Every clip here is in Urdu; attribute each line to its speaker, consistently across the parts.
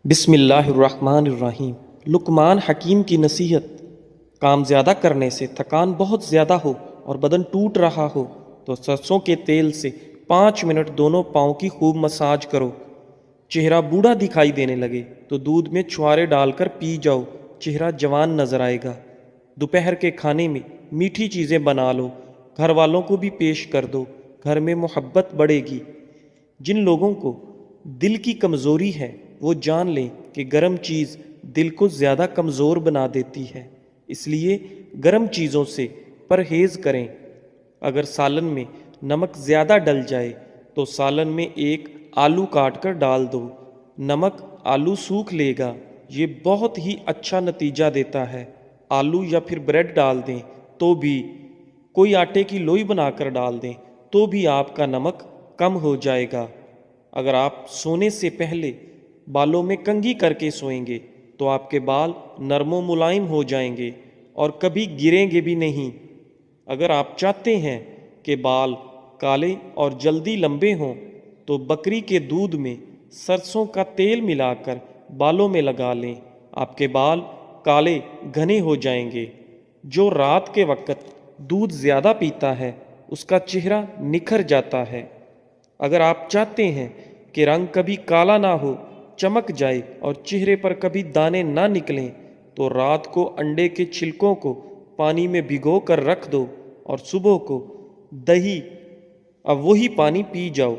Speaker 1: بسم اللہ الرحمن الرحیم۔ لقمان حکیم کی نصیحت: کام زیادہ کرنے سے تھکان بہت زیادہ ہو اور بدن ٹوٹ رہا ہو تو سرسوں کے تیل سے 5 منٹ دونوں پاؤں کی خوب مساج کرو۔ چہرہ بوڑھا دکھائی دینے لگے تو دودھ میں چھوارے ڈال کر پی جاؤ، چہرہ جوان نظر آئے گا۔ دوپہر کے کھانے میں میٹھی چیزیں بنا لو، گھر والوں کو بھی پیش کر دو، گھر میں محبت بڑھے گی۔ جن لوگوں کو دل کی کمزوری ہے وہ جان لیں کہ گرم چیز دل کو زیادہ کمزور بنا دیتی ہے، اس لیے گرم چیزوں سے پرہیز کریں۔ اگر سالن میں نمک زیادہ ڈل جائے تو سالن میں ایک آلو کاٹ کر ڈال دو، نمک آلو سوکھ لے گا، یہ بہت ہی اچھا نتیجہ دیتا ہے۔ آلو یا پھر بریڈ ڈال دیں تو بھی، کوئی آٹے کی لوئی بنا کر ڈال دیں تو بھی آپ کا نمک کم ہو جائے گا۔ اگر آپ سونے سے پہلے بالوں میں کنگھی کر کے سوئیں گے تو آپ کے بال نرم و ملائم ہو جائیں گے اور کبھی گریں گے بھی نہیں۔ اگر آپ چاہتے ہیں کہ بال کالے اور جلدی لمبے ہوں تو بکری کے دودھ میں سرسوں کا تیل ملا کر بالوں میں لگا لیں، آپ کے بال کالے گھنے ہو جائیں گے۔ جو رات کے وقت دودھ زیادہ پیتا ہے اس کا چہرہ نکھر جاتا ہے۔ اگر آپ چاہتے ہیں کہ رنگ کبھی کالا نہ ہو، چمک جائے اور چہرے پر کبھی دانے نہ نکلیں تو رات کو انڈے کے چھلکوں کو پانی میں بھگو کر رکھ دو اور صبح کو دہی اب وہی پانی پی جاؤ۔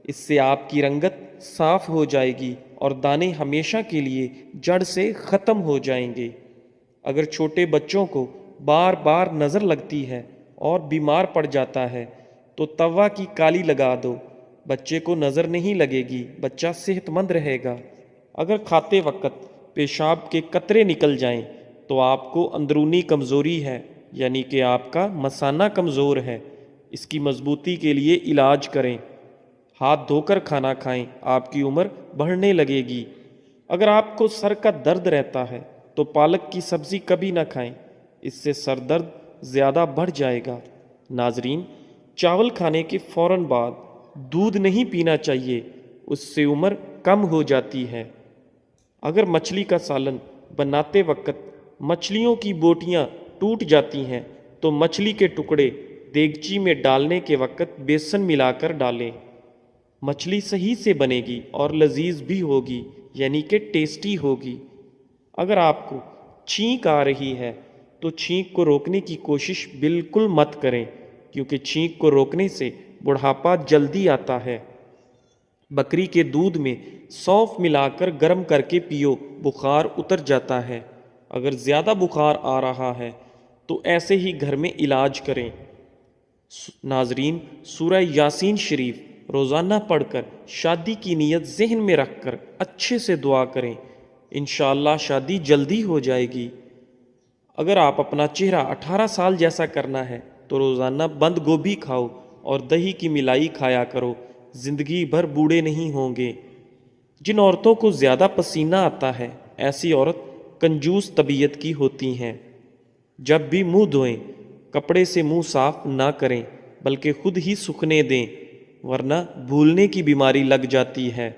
Speaker 1: اس سے آپ کی رنگت صاف ہو جائے گی اور دانے ہمیشہ کے لیے جڑ سے ختم ہو جائیں گے۔ اگر چھوٹے بچوں کو بار بار نظر لگتی ہے اور بیمار پڑ جاتا ہے تو توا کی کالی لگا دو، بچے کو نظر نہیں لگے گی، بچہ صحت مند رہے گا۔ اگر کھاتے وقت پیشاب کے قطرے نکل جائیں تو آپ کو اندرونی کمزوری ہے، یعنی کہ آپ کا مثانہ کمزور ہے، اس کی مضبوطی کے لیے علاج کریں۔ ہاتھ دھو کر کھانا کھائیں، آپ کی عمر بڑھنے لگے گی۔ اگر آپ کو سر کا درد رہتا ہے تو پالک کی سبزی کبھی نہ کھائیں، اس سے سر درد زیادہ بڑھ جائے گا۔ ناظرین، چاول کھانے کے فوراً بعد دودھ نہیں پینا چاہیے، اس سے عمر کم ہو جاتی ہے۔ اگر مچھلی کا سالن بناتے وقت مچھلیوں کی بوٹیاں ٹوٹ جاتی ہیں تو مچھلی کے ٹکڑے دیگچی میں ڈالنے کے وقت بیسن ملا کر ڈالیں، مچھلی صحیح سے بنے گی اور لذیذ بھی ہوگی، یعنی کہ ٹیسٹی ہوگی۔ اگر آپ کو چھینک آ رہی ہے تو چھینک کو روکنے کی کوشش بالکل مت کریں، کیونکہ چھینک کو روکنے سے بڑھاپا جلدی آتا ہے۔ بکری کے دودھ میں سونف ملا کر گرم کر کے پیو، بخار اتر جاتا ہے۔ اگر زیادہ بخار آ رہا ہے تو ایسے ہی گھر میں علاج کریں۔ ناظرین، سورہ یاسین شریف روزانہ پڑھ کر شادی کی نیت ذہن میں رکھ کر اچھے سے دعا کریں، انشاءاللہ شادی جلدی ہو جائے گی۔ اگر آپ اپنا چہرہ 18 سال جیسا کرنا ہے تو روزانہ بند گوبھی کھاؤ اور دہی کی ملائی کھایا کرو، زندگی بھر بوڑھے نہیں ہوں گے۔ جن عورتوں کو زیادہ پسینہ آتا ہے ایسی عورت کنجوس طبیعت کی ہوتی ہیں۔ جب بھی منہ دھوئیں کپڑے سے منہ صاف نہ کریں بلکہ خود ہی سوکھنے دیں، ورنہ بھولنے کی بیماری لگ جاتی ہے۔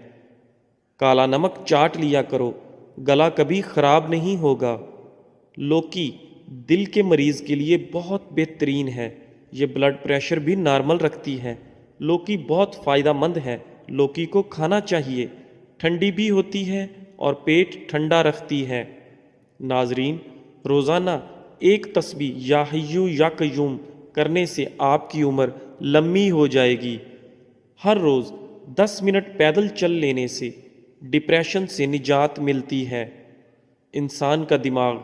Speaker 1: کالا نمک چاٹ لیا کرو، گلا کبھی خراب نہیں ہوگا۔ لوکی دل کے مریض کے لیے بہت بہترین ہے، یہ بلڈ پریشر بھی نارمل رکھتی ہے۔ لوکی بہت فائدہ مند ہے، لوکی کو کھانا چاہیے، ٹھنڈی بھی ہوتی ہے اور پیٹ ٹھنڈا رکھتی ہے۔ ناظرین، روزانہ ایک تسبیح یا حیو یا قیوم کرنے سے آپ کی عمر لمبی ہو جائے گی۔ ہر روز 10 منٹ پیدل چل لینے سے ڈپریشن سے نجات ملتی ہے۔ انسان کا دماغ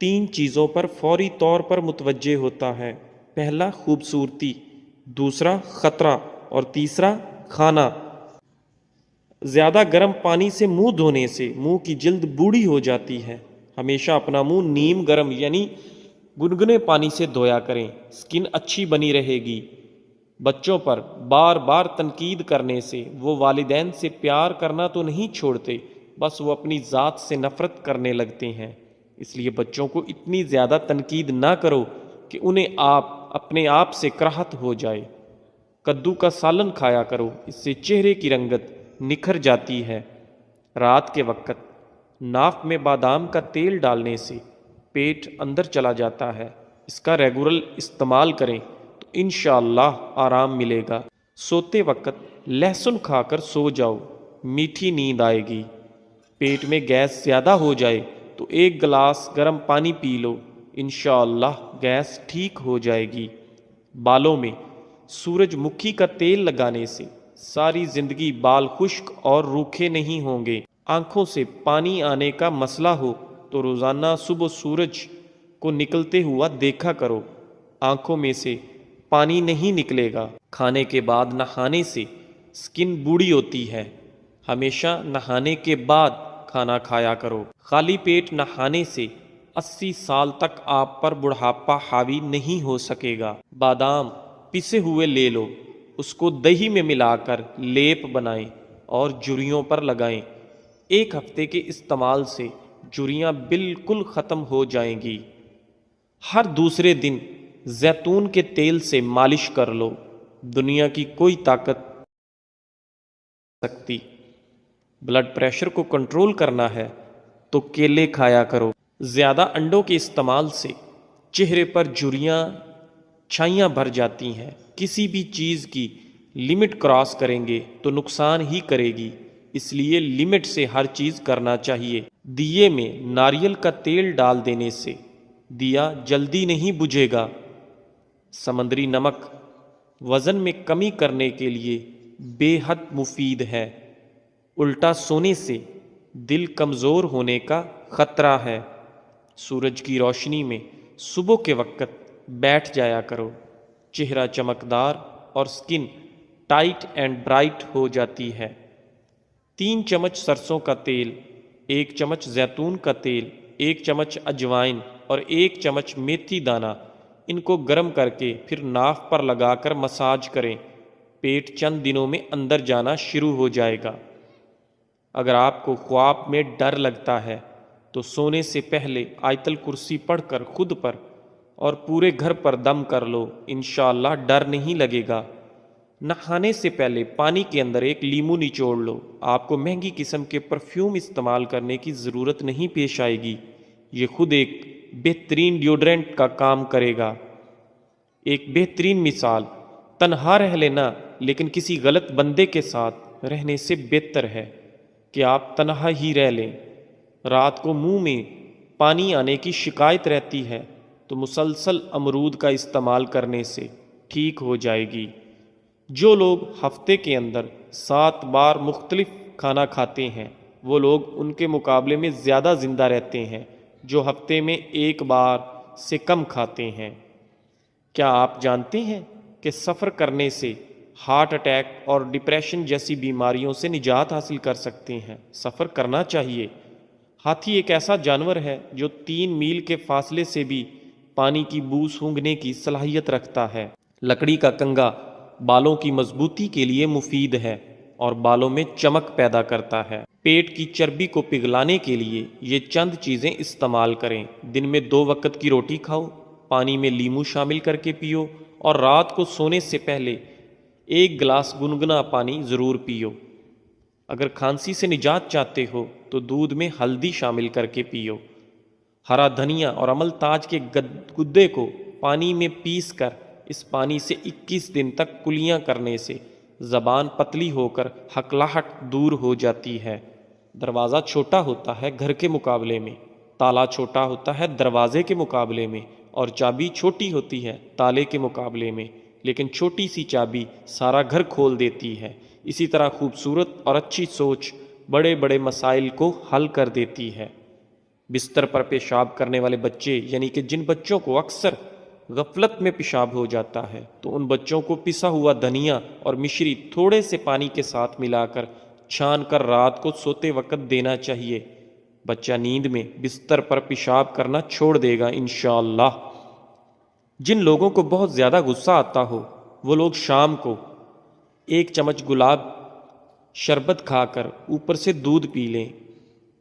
Speaker 1: 3 چیزوں پر فوری طور پر متوجہ ہوتا ہے: پہلا خوبصورتی، دوسرا خطرہ اور تیسرا کھانا۔ زیادہ گرم پانی سے منہ دھونے سے منہ کی جلد بوڑھی ہو جاتی ہے۔ ہمیشہ اپنا منہ نیم گرم یعنی گنگنے پانی سے دھویا کریں، سکن اچھی بنی رہے گی۔ بچوں پر بار بار تنقید کرنے سے وہ والدین سے پیار کرنا تو نہیں چھوڑتے، بس وہ اپنی ذات سے نفرت کرنے لگتے ہیں۔ اس لیے بچوں کو اتنی زیادہ تنقید نہ کرو کہ انہیں اپنے آپ سے کراہت ہو جائے۔ کدو کا سالن کھایا کرو، اس سے چہرے کی رنگت نکھر جاتی ہے۔ رات کے وقت ناک میں بادام کا تیل ڈالنے سے پیٹ اندر چلا جاتا ہے، اس کا ریگولر استعمال کریں تو انشاءاللہ آرام ملے گا۔ سوتے وقت لہسن کھا کر سو جاؤ، میٹھی نیند آئے گی۔ پیٹ میں گیس زیادہ ہو جائے تو 1 گلاس گرم پانی پی لو، انشاءاللہ گیس ٹھیک ہو جائے گی۔ بالوں میں سورج مکھی کا تیل لگانے سے ساری زندگی بال خشک اور روکھے نہیں ہوں گے۔ آنکھوں سے پانی آنے کا مسئلہ ہو تو روزانہ صبح سورج کو نکلتے ہوا دیکھا کرو، آنکھوں میں سے پانی نہیں نکلے گا۔ کھانے کے بعد نہانے سے سکن بوڑھی ہوتی ہے، ہمیشہ نہانے کے بعد کھانا کھایا کرو۔ خالی پیٹ نہانے سے 80 سال تک آپ پر بڑھاپا حاوی نہیں ہو سکے گا۔ بادام پسے ہوئے لے لو، اس کو دہی میں ملا کر لیپ بنائیں اور جھریوں پر لگائیں۔ 1 ہفتے کے استعمال سے جھریاں بالکل ختم ہو جائیں گی۔ ہر دوسرے دن زیتون کے تیل سے مالش کر لو، دنیا کی کوئی طاقت سکتی۔ بلڈ پریشر کو کنٹرول کرنا ہے تو کیلے کھایا کرو۔ زیادہ انڈوں کے استعمال سے چہرے پر جھریاں چھائیاں بھر جاتی ہیں۔ کسی بھی چیز کی لمٹ کراس کریں گے تو نقصان ہی کرے گی، اس لیے لمٹ سے ہر چیز کرنا چاہیے۔ دیے میں ناریل کا تیل ڈال دینے سے دیا جلدی نہیں بجھے گا۔ سمندری نمک وزن میں کمی کرنے کے لیے بے حد مفید ہے۔ الٹا سونے سے دل کمزور ہونے کا خطرہ ہے۔ سورج کی روشنی میں صبح کے وقت بیٹھ جایا کرو، چہرہ چمکدار اور سکن ٹائٹ اینڈ برائٹ ہو جاتی ہے۔ 3 چمچ سرسوں کا تیل، 1 چمچ زیتون کا تیل، 1 چمچ اجوائن اور 1 چمچ میتھی دانہ، ان کو گرم کر کے پھر ناف پر لگا کر مساج کریں۔ پیٹ چند دنوں میں اندر جانا شروع ہو جائے گا۔ اگر آپ کو خواب میں ڈر لگتا ہے تو سونے سے پہلے آیت الکرسی پڑھ کر خود پر اور پورے گھر پر دم کر لو، انشاءاللہ ڈر نہیں لگے گا۔ نہانے سے پہلے پانی کے اندر 1 لیمو نچوڑ لو، آپ کو مہنگی قسم کے پرفیوم استعمال کرنے کی ضرورت نہیں پیش آئے گی، یہ خود ایک بہترین ڈیوڈرنٹ کا کام کرے گا۔ ایک بہترین مثال، تنہا رہ لینا لیکن کسی غلط بندے کے ساتھ رہنے سے بہتر ہے کہ آپ تنہا ہی رہ لیں۔ رات کو منہ میں پانی آنے کی شکایت رہتی ہے تو مسلسل امرود کا استعمال کرنے سے ٹھیک ہو جائے گی۔ جو لوگ ہفتے کے اندر 7 بار مختلف کھانا کھاتے ہیں وہ لوگ ان کے مقابلے میں زیادہ زندہ رہتے ہیں جو ہفتے میں 1 بار سے کم کھاتے ہیں۔ کیا آپ جانتے ہیں کہ سفر کرنے سے ہارٹ اٹیک اور ڈپریشن جیسی بیماریوں سے نجات حاصل کر سکتے ہیں؟ سفر کرنا چاہیے۔ ہاتھی ایک ایسا جانور ہے جو 3 میل کے فاصلے سے بھی پانی کی بو سونگھنے کی صلاحیت رکھتا ہے۔ لکڑی کا کنگا بالوں کی مضبوطی کے لیے مفید ہے اور بالوں میں چمک پیدا کرتا ہے۔ پیٹ کی چربی کو پگھلانے کے لیے یہ چند چیزیں استعمال کریں۔ دن میں 2 وقت کی روٹی کھاؤ، پانی میں لیمو شامل کر کے پیو اور رات کو سونے سے پہلے 1 گلاس گنگنا پانی ضرور پیو۔ اگر کھانسی سے نجات چاہتے ہو تو دودھ میں ہلدی شامل کر کے پیو۔ ہرا دھنیا اور عمل تاج کے گدے کو پانی میں پیس کر اس پانی سے 21 دن تک کلیاں کرنے سے زبان پتلی ہو کر ہکلاہٹ دور ہو جاتی ہے۔ دروازہ چھوٹا ہوتا ہے گھر کے مقابلے میں، تالا چھوٹا ہوتا ہے دروازے کے مقابلے میں، اور چابی چھوٹی ہوتی ہے تالے کے مقابلے میں، لیکن چھوٹی سی چابی سارا گھر کھول دیتی ہے۔ اسی طرح خوبصورت اور اچھی سوچ بڑے بڑے مسائل کو حل کر دیتی ہے۔ بستر پر پیشاب کرنے والے بچے، یعنی کہ جن بچوں کو اکثر غفلت میں پیشاب ہو جاتا ہے، تو ان بچوں کو پسا ہوا دھنیا اور مشری تھوڑے سے پانی کے ساتھ ملا کر چھان کر رات کو سوتے وقت دینا چاہیے۔ بچہ نیند میں بستر پر پیشاب کرنا چھوڑ دے گا انشاءاللہ۔ جن لوگوں کو بہت زیادہ غصہ آتا ہو وہ لوگ شام کو 1 چمچ گلاب شربت کھا کر اوپر سے دودھ پی لیں۔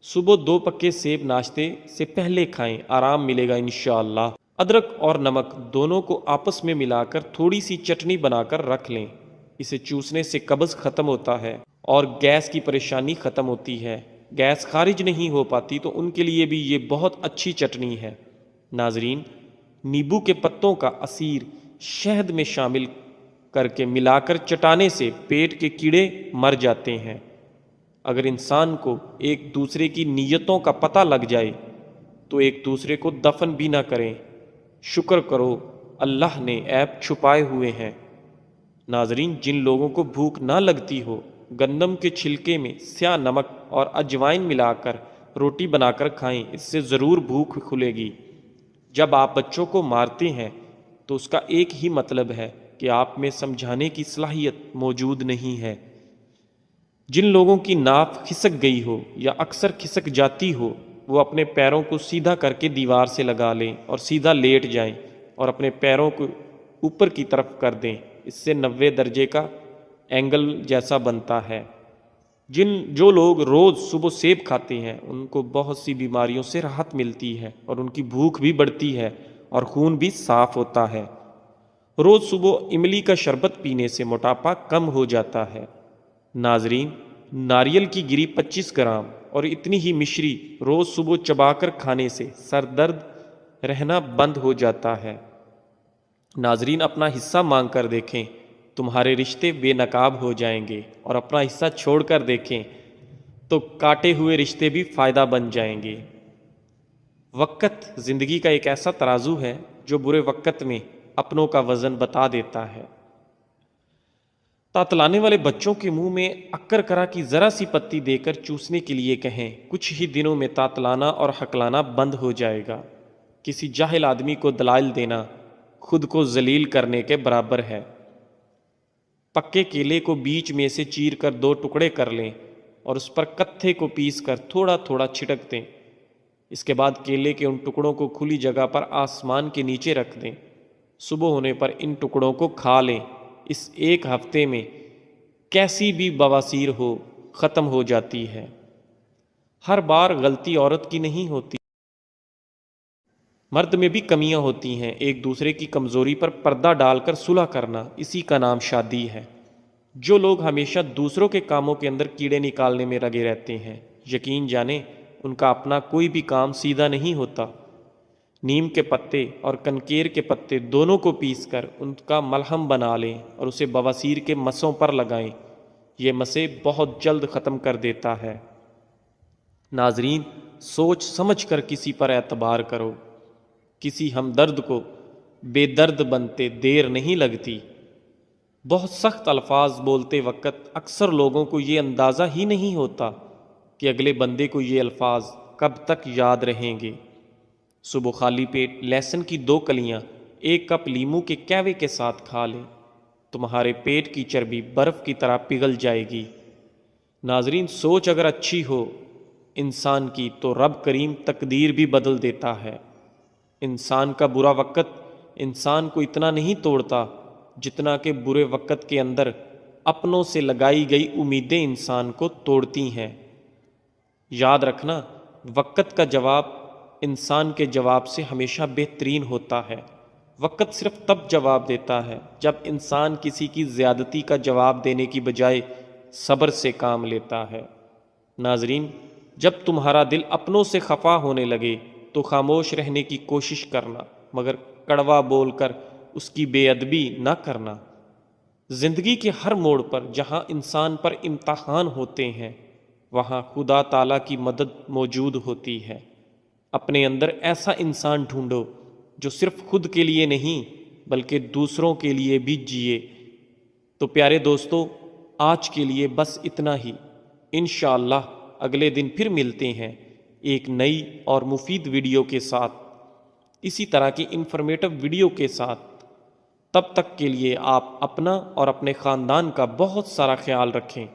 Speaker 1: صبح 2 پکے سیب ناشتے سے پہلے کھائیں، آرام ملے گا انشاءاللہ۔ ادرک اور نمک دونوں کو آپس میں ملا کر تھوڑی سی چٹنی بنا کر رکھ لیں، اسے چوسنے سے قبض ختم ہوتا ہے اور گیس کی پریشانی ختم ہوتی ہے۔ گیس خارج نہیں ہو پاتی تو ان کے لیے بھی یہ بہت اچھی چٹنی ہے۔ ناظرین، نیبو کے پتوں کا عصیر شہد میں شامل کر کے ملا کر چٹانے سے پیٹ کے کیڑے مر جاتے ہیں۔ اگر انسان کو ایک دوسرے کی نیتوں کا پتہ لگ جائے تو ایک دوسرے کو دفن بھی نہ کریں۔ شکر کرو اللہ نے عیب چھپائے ہوئے ہیں۔ ناظرین، جن لوگوں کو بھوک نہ لگتی ہو، گندم کے چھلکے میں سیاہ نمک اور اجوائن ملا کر روٹی بنا کر کھائیں، اس سے ضرور بھوک کھلے گی۔ جب آپ بچوں کو مارتے ہیں تو اس کا ایک ہی مطلب ہے کہ آپ میں سمجھانے کی صلاحیت موجود نہیں ہے۔ جن لوگوں کی ناف کھسک گئی ہو یا اکثر کھسک جاتی ہو، وہ اپنے پیروں کو سیدھا کر کے دیوار سے لگا لیں اور سیدھا لیٹ جائیں اور اپنے پیروں کو اوپر کی طرف کر دیں۔ اس سے 90 درجے کا اینگل جیسا بنتا ہے۔ جو لوگ روز صبح سیب کھاتے ہیں ان کو بہت سی بیماریوں سے راحت ملتی ہے اور ان کی بھوک بھی بڑھتی ہے اور خون بھی صاف ہوتا ہے۔ روز صبح املی کا شربت پینے سے موٹاپا کم ہو جاتا ہے۔ ناظرین، ناریل کی گری 25 گرام اور اتنی ہی مشری روز صبح چبا کر کھانے سے سر درد رہنا بند ہو جاتا ہے۔ ناظرین، اپنا حصہ مانگ کر دیکھیں، تمہارے رشتے بے نقاب ہو جائیں گے، اور اپنا حصہ چھوڑ کر دیکھیں تو کاٹے ہوئے رشتے بھی فائدہ بن جائیں گے۔ وقت زندگی کا ایک ایسا ترازو ہے جو برے وقت میں اپنوں کا وزن بتا دیتا ہے۔ تاتلانے والے بچوں کے منہ میں اکر کرا کی ذرا سی پتی دے کر چوسنے کے لیے کہیں، کچھ ہی دنوں میں تاتلانا اور ہکلانا بند ہو جائے گا۔ کسی جاہل آدمی کو دلائل دینا خود کو ذلیل کرنے کے برابر ہے۔ پکے کیلے کو بیچ میں سے چیر کر 2 ٹکڑے کر لیں اور اس پر کتھے کو پیس کر تھوڑا تھوڑا چھٹک دیں۔ اس کے بعد کیلے کے ان ٹکڑوں کو کھلی جگہ پر آسمان کے نیچے رکھ دیں۔ صبح ہونے پر ان ٹکڑوں کو کھا لیں۔ اس 1 ہفتے میں کیسی بھی بواسیر ہو ختم ہو جاتی ہے۔ ہر بار غلطی عورت کی نہیں ہوتی، مرد میں بھی کمیاں ہوتی ہیں۔ ایک دوسرے کی کمزوری پر پردہ ڈال کر صلح کرنا، اسی کا نام شادی ہے۔ جو لوگ ہمیشہ دوسروں کے کاموں کے اندر کیڑے نکالنے میں لگے رہتے ہیں، یقین جانیں ان کا اپنا کوئی بھی کام سیدھا نہیں ہوتا۔ نیم کے پتے اور کنکیر کے پتے دونوں کو پیس کر ان کا ملہم بنا لیں اور اسے بواسیر کے مسوں پر لگائیں۔ یہ مسے بہت جلد ختم کر دیتا ہے۔ ناظرین، سوچ سمجھ کر کسی پر اعتبار کرو۔ کسی ہمدرد کو بے درد بنتے دیر نہیں لگتی۔ بہت سخت الفاظ بولتے وقت اکثر لوگوں کو یہ اندازہ ہی نہیں ہوتا کہ اگلے بندے کو یہ الفاظ کب تک یاد رہیں گے۔ صبح خالی پیٹ لہسن کی 2 کلیاں 1 کپ لیموں کے کہوے کے ساتھ کھا لیں، تمہارے پیٹ کی چربی برف کی طرح پگھل جائے گی۔ ناظرین، سوچ اگر اچھی ہو انسان کی تو رب کریم تقدیر بھی بدل دیتا ہے۔ انسان کا برا وقت انسان کو اتنا نہیں توڑتا جتنا کہ برے وقت کے اندر اپنوں سے لگائی گئی امیدیں انسان کو توڑتی ہیں۔ یاد رکھنا، وقت کا جواب انسان کے جواب سے ہمیشہ بہترین ہوتا ہے۔ وقت صرف تب جواب دیتا ہے جب انسان کسی کی زیادتی کا جواب دینے کی بجائے صبر سے کام لیتا ہے۔ ناظرین، جب تمہارا دل اپنوں سے خفا ہونے لگے تو خاموش رہنے کی کوشش کرنا، مگر کڑوا بول کر اس کی بے ادبی نہ کرنا۔ زندگی کے ہر موڑ پر جہاں انسان پر امتحان ہوتے ہیں وہاں خدا تعالیٰ کی مدد موجود ہوتی ہے۔ اپنے اندر ایسا انسان ڈھونڈو جو صرف خود کے لیے نہیں بلکہ دوسروں کے لیے بھی جیے۔ تو پیارے دوستو، آج کے لیے بس اتنا ہی۔ انشاءاللہ اگلے دن پھر ملتے ہیں ایک نئی اور مفید ویڈیو کے ساتھ، اسی طرح کی انفارمیٹو ویڈیو کے ساتھ۔ تب تک کے لیے آپ اپنا اور اپنے خاندان کا بہت سارا خیال رکھیں۔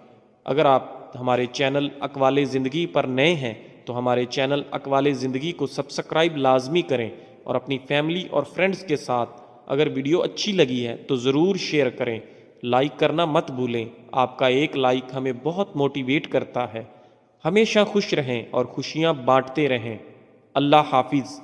Speaker 1: اگر آپ ہمارے چینل اقوال زندگی پر نئے ہیں تو ہمارے چینل اقوال زندگی کو سبسکرائب لازمی کریں اور اپنی فیملی اور فرینڈز کے ساتھ اگر ویڈیو اچھی لگی ہے تو ضرور شیئر کریں۔ لائک کرنا مت بھولیں، آپ کا ایک لائک ہمیں بہت موٹیویٹ کرتا ہے۔ ہمیشہ خوش رہیں اور خوشیاں بانٹتے رہیں۔ اللہ حافظ۔